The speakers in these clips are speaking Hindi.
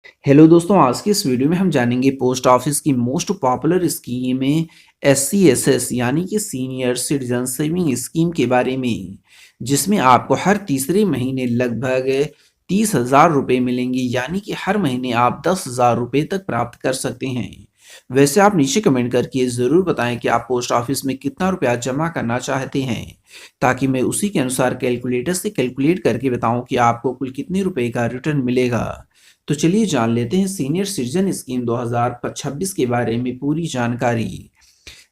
हेलो दोस्तों, आज की इस वीडियो में हम जानेंगे पोस्ट ऑफिस की मोस्ट पॉपुलर स्कीम में SCSS यानी कि सीनियर सिटीजन सेविंग स्कीम के बारे में, जिसमें आपको हर तीसरे महीने लगभग 30,000 रुपये मिलेंगे। यानी कि हर महीने आप 10,000 रुपये तक प्राप्त कर सकते हैं। वैसे आप नीचे कमेंट करके ज़रूर बताएं कि आप पोस्ट ऑफिस में कितना रुपया जमा करना चाहते हैं, ताकि मैं उसी के अनुसार कैलकुलेटर से कैलकुलेट करके बताऊं कि आपको कुल कितने रुपए का रिटर्न मिलेगा। तो चलिए जान लेते हैं सीनियर सिटीजन स्कीम 2026 के बारे में पूरी जानकारी।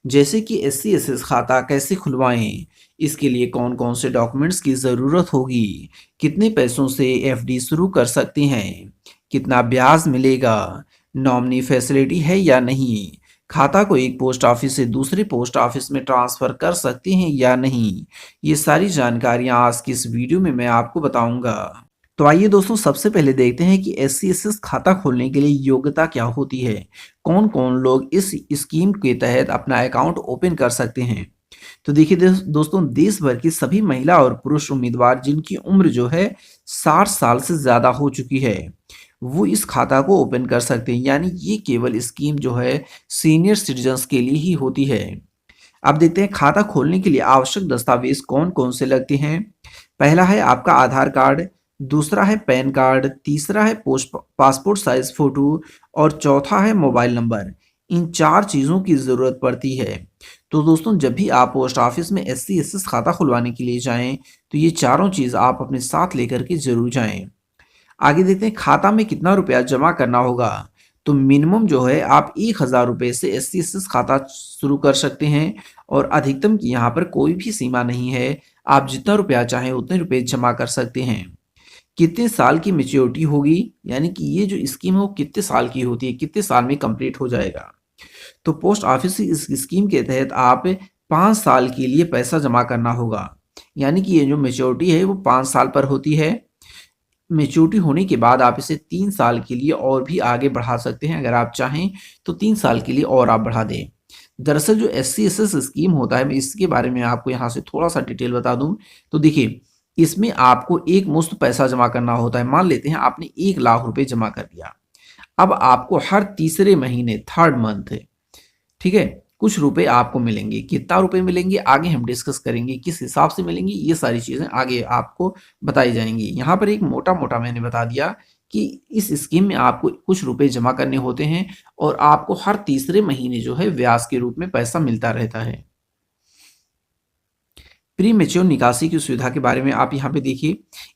जैसे कि SCSS खाता कैसे खुलवाएं, इसके लिए कौन कौन से डॉक्यूमेंट्स की ज़रूरत होगी, कितने पैसों से FD शुरू कर सकते हैं, कितना ब्याज मिलेगा, नॉमिनी फैसिलिटी है या नहीं, खाता को एक पोस्ट ऑफिस से दूसरे पोस्ट ऑफिस में ट्रांसफ़र कर सकते हैं या नहीं, ये सारी जानकारियाँ आज की इस वीडियो में मैं आपको बताऊंगा। तो आइए दोस्तों, सबसे पहले देखते हैं कि SCSS खाता खोलने के लिए योग्यता क्या होती है, कौन कौन लोग इस स्कीम के तहत अपना अकाउंट ओपन कर सकते हैं। तो देखिए दोस्तों, देश भर की सभी महिला और पुरुष उम्मीदवार जिनकी उम्र जो है 60 साल से ज़्यादा हो चुकी है, वो इस खाता को ओपन कर सकते हैं। यानी ये केवल स्कीम जो है सीनियर सिटीजन्स के लिए ही होती है। अब देखते हैं खाता खोलने के लिए आवश्यक दस्तावेज कौन कौन से लगते हैं। पहला है आपका आधार कार्ड, दूसरा है पैन कार्ड, तीसरा है पोस्ट पासपोर्ट साइज फोटो और चौथा है मोबाइल नंबर। इन चार चीज़ों की ज़रूरत पड़ती है। तो दोस्तों, जब भी आप पोस्ट ऑफिस में SCSS खाता खुलवाने के लिए जाएं, तो ये चारों चीज़ आप अपने साथ लेकर के जरूर जाएं। आगे देखते हैं खाता में कितना रुपया जमा करना होगा। तो मिनिमम जो है आप 1,000 रुपये से SCSS खाता शुरू कर सकते हैं, और अधिकतम की यहाँ पर कोई भी सीमा नहीं है। आप जितना रुपया चाहें उतने रुपये जमा कर सकते हैं। कितने साल की मेच्योरिटी होगी, यानी कि ये जो स्कीम है वो कितने साल की होती है, कितने साल में कंप्लीट हो जाएगा। तो पोस्ट ऑफिस की इस स्कीम के तहत आप 5 साल के लिए पैसा जमा करना होगा। यानी कि ये जो मेच्योरिटी है वो 5 साल पर होती है। मेच्योरिटी होने के बाद आप इसे 3 साल के लिए और भी आगे बढ़ा सकते हैं। अगर आप चाहें तो 3 साल के लिए और आप बढ़ा दें। दरअसल जो SCSS स्कीम होता है, मैं इसके बारे में आपको यहाँ से थोड़ा सा डिटेल बता दूं। तो देखिए, इसमें आपको एक मुश्त पैसा जमा करना होता है। मान लेते हैं आपने 1,00,000 रुपये जमा कर दिया। अब आपको हर तीसरे महीने, थर्ड मंथ, ठीक है, कुछ रुपए आपको मिलेंगे। कितना रुपए मिलेंगे आगे हम डिस्कस करेंगे, किस हिसाब से मिलेंगे ये सारी चीज़ें आगे आपको बताई जाएंगी। यहाँ पर एक मोटा मोटा मैंने बता दिया कि इस स्कीम में आपको कुछ रुपए जमा करने होते हैं, और आपको हर तीसरे महीने जो है ब्याज के रूप में पैसा मिलता रहता है। प्री मेच्योर निकासी की सुविधा के बारे में आप यहाँ पे देखिए।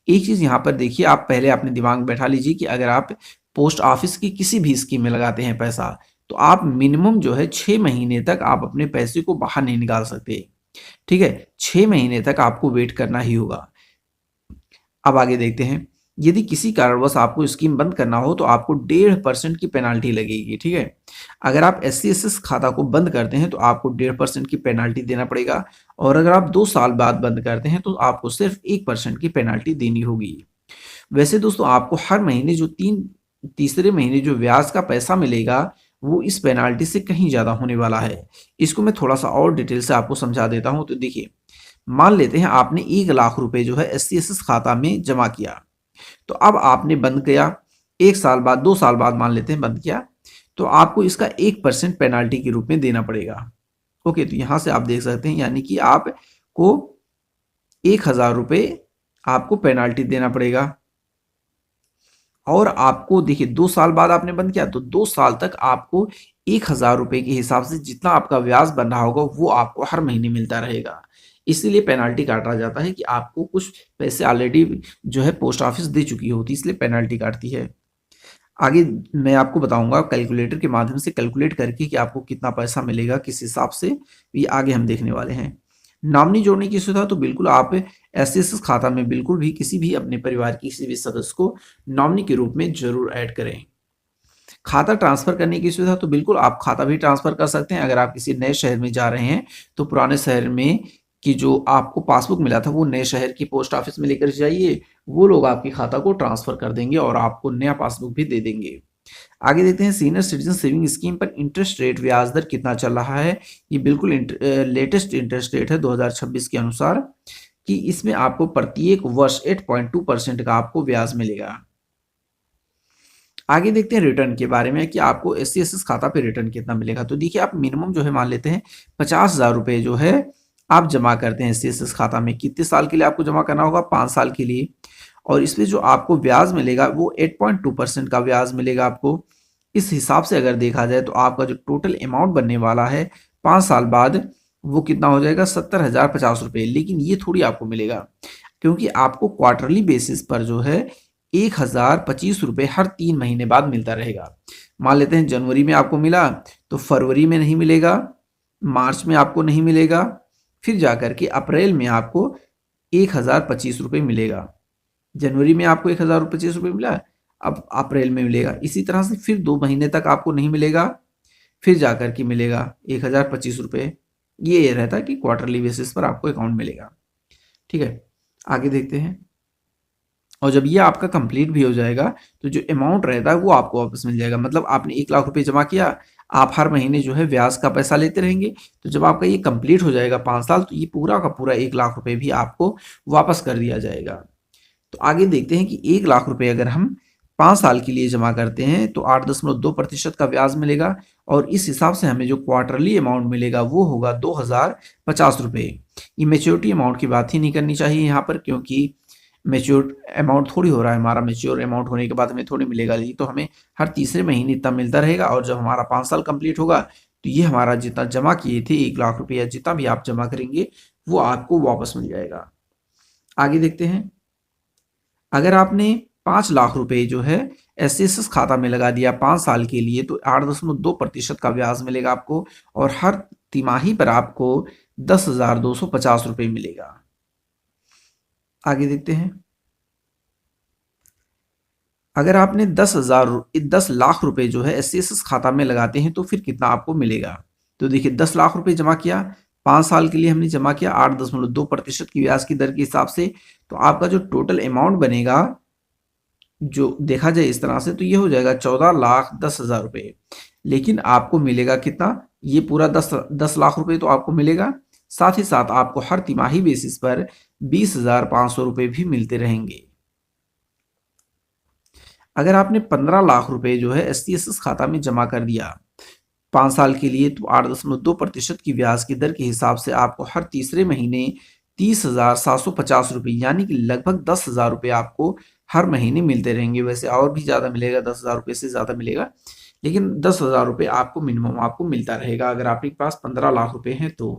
एक चीज़ यहाँ पर देखिए, आप पहले अपने दिमाग में बैठा लीजिए कि अगर आप पोस्ट ऑफिस की किसी भी स्कीम में लगाते हैं पैसा, तो आप मिनिमम जो है 6 महीने तक आप अपने पैसे को बाहर नहीं निकाल सकते। ठीक है, 6 महीने तक आपको वेट करना ही होगा। अब आगे देखते हैं। यदि किसी कारणवश आपको स्कीम बंद करना हो तो आपको 1.5% की पेनाल्टी लगेगी। ठीक है, अगर आप SCSS खाता को बंद करते हैं तो आपको 1.5% की पेनाल्टी देना पड़ेगा, और अगर आप 2 साल बाद बंद करते हैं तो आपको सिर्फ 1% की पेनाल्टी देनी होगी। वैसे दोस्तों, आपको हर महीने जो तीसरे महीने जो ब्याज का पैसा मिलेगा, वो इस पेनाल्टी से कहीं ज़्यादा होने वाला है। इसको मैं थोड़ा सा और डिटेल से आपको समझा देता हूँ। तो देखिए, मान लेते हैं आपने 1,00,000 रुपए जो है SCSS खाता में जमा किया। तो अब आपने बंद किया, 1 साल बाद, 2 साल बाद मान लेते हैं बंद किया, तो आपको इसका 1% पेनाल्टी के रूप में देना पड़ेगा। ओके, तो यहां से आप देख सकते हैं, यानी कि आपको 1,000 रुपये आपको पेनाल्टी देना पड़ेगा। और आपको देखिए, 2 साल बाद आपने बंद किया तो 2 साल तक आपको 1,000 रुपये के हिसाब से जितना आपका ब्याज बन रहा होगा वो आपको हर महीने मिलता रहेगा। इसीलिए पेनाल्टी काटा जाता है कि आपको कुछ पैसे ऑलरेडी जो है पोस्ट ऑफिस दे चुकी होती है, इसलिए पेनाल्टी काटती है। आगे मैं आपको बताऊंगा कैलकुलेटर के माध्यम से कैलकुलेट करके कि आपको कितना पैसा मिलेगा, किस हिसाब से, ये आगे हम देखने वाले हैं। नॉमिनी जोड़ने की सुविधा, तो बिल्कुल आप SCSS खाता में बिल्कुल भी किसी भी अपने परिवार के किसी भी सदस्य को नॉमिनी के रूप में जरूर ऐड करें। खाता ट्रांसफर करने की सुविधा, तो बिल्कुल आप खाता भी ट्रांसफर कर सकते हैं। अगर आप किसी नए शहर में जा रहे हैं तो पुराने शहर में कि जो आपको पासबुक मिला था वो नए शहर की पोस्ट ऑफिस में लेकर जाइए, वो लोग आपके खाता को ट्रांसफर कर देंगे और आपको नया पासबुक भी दे देंगे। आगे देखते हैं सीनियर सिटीजन सेविंग स्कीम पर इंटरेस्ट रेट, ब्याज दर कितना चल रहा है। ये बिल्कुल लेटेस्ट इंटरेस्ट रेट है 2026 के अनुसार, कि इसमें आपको प्रत्येक वर्ष 8.2% का आपको ब्याज मिलेगा। आगे देखते हैं रिटर्न के बारे में कि आपको एससीएसएस खाता पे रिटर्न कितना मिलेगा। तो देखिए आप मिनिमम जो है मान लेते हैं 50,000 रुपये जो है आप जमा करते हैं एससीएसएस खाता में। कितने साल के लिए आपको जमा करना होगा? 5 साल के लिए। और इसमें जो आपको ब्याज मिलेगा वो 8.2% का ब्याज मिलेगा आपको। इस हिसाब से अगर देखा जाए तो आपका जो टोटल अमाउंट बनने वाला है 5 साल बाद वो कितना हो जाएगा? 70,050 रुपये। लेकिन ये थोड़ी आपको मिलेगा, क्योंकि आपको क्वार्टरली बेसिस पर जो है 1,025 रुपये हर 3 महीने बाद मिलता रहेगा। मान लेते हैं जनवरी में आपको मिला तो फरवरी में नहीं मिलेगा, मार्च में आपको नहीं मिलेगा, फिर जाकर के अप्रैल में आपको 1,025 रुपये मिलेगा। जनवरी में आपको 1,025 रुपये मिला, अब अप्रैल में मिलेगा। इसी तरह से फिर 2 महीने तक आपको नहीं मिलेगा, फिर जाकर के मिलेगा 1,025 रुपये। ये रहता है कि क्वार्टरली बेसिस पर आपको अकाउंट मिलेगा। ठीक है, आगे देखते हैं। और जब ये आपका कंप्लीट भी हो जाएगा तो जो अमाउंट रहता है वो आपको वापस मिल जाएगा। मतलब आपने 1 लाख रुपए जमा किया, आप हर महीने जो है ब्याज का पैसा लेते रहेंगे। तो जब आपका ये कंप्लीट हो जाएगा 5 साल, तो ये पूरा का पूरा 1 लाख रुपए भी आपको वापस कर दिया जाएगा। तो आगे देखते हैं कि 1 लाख रुपए अगर हम 5 साल के लिए जमा करते हैं तो 8.2% का ब्याज मिलेगा। और इस हिसाब से हमें जो क्वार्टरली अमाउंट मिलेगा वो होगा 2,050 रुपये। ये मेच्योरिटी अमाउंट की बात ही नहीं करनी चाहिए यहाँ पर, क्योंकि मेच्योर अमाउंट थोड़ी हो रहा है हमारा। मेच्योर अमाउंट होने के बाद हमें थोड़ी मिलेगा, ये तो हमें हर तीसरे महीने इतना मिलता रहेगा। और जब हमारा 5 साल कंप्लीट होगा तो ये हमारा जितना जमा किए थे 1 लाख रुपये, जितना भी आप जमा करेंगे वो आपको वापस मिल जाएगा। आगे देखते हैं। अगर आपने 5 लाख रुपए जो है एससीएसएस खाता में लगा दिया 5 साल के लिए, तो 8.2% का ब्याज मिलेगा आपको। और हर तिमाही पर आपको 10,250 रुपये मिलेगा। आगे देखते हैं। अगर आपने 10 लाख रुपए जो है एससीएसएस खाता में लगाते हैं तो फिर कितना आपको मिलेगा? तो देखिए 10 लाख रुपए जमा किया, 5 साल के लिए हमने जमा किया 8.2% की ब्याज की दर के हिसाब से। तो आपका जो टोटल अमाउंट बनेगा, जो देखा जाए इस तरह से, तो ये हो जाएगा 14,10,000 रुपये। लेकिन आपको मिलेगा कितना? ये पूरा 10 लाख रुपए तो आपको मिलेगा। साथ ही साथ आपको हर तिमाही बेसिस पर 20,500 रुपये भी मिलते रहेंगे। अगर आपने 15 लाख रुपए जो है एससीएसएस खाता में जमा कर दिया 5 साल के लिए, तो 8.2% की ब्याज की दर के हिसाब से आपको हर तीसरे महीने 30,750 रुपये यानी कि लगभग 10,000 रुपये आपको हर महीने मिलते रहेंगे। वैसे और भी ज़्यादा मिलेगा, 10,000 रुपये से ज़्यादा मिलेगा, लेकिन 10,000 रुपये आपको मिनिमम आपको मिलता रहेगा अगर आपके पास 15 लाख रुपये हैं तो।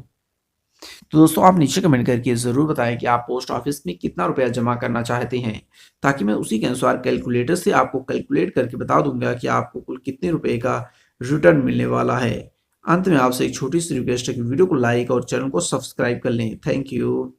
दोस्तों आप नीचे कमेंट करके ज़रूर बताएं कि आप पोस्ट ऑफिस में कितना रुपया जमा करना चाहते हैं, ताकि मैं उसी के अनुसार कैलकुलेटर से आपको कैलकुलेट करके बता दूंगा कि आपको कुल कितने रुपए का रिटर्न मिलने वाला है। अंत में आपसे एक छोटी सी रिक्वेस्ट है कि वीडियो को लाइक और चैनल को सब्सक्राइब कर लें। Thank you.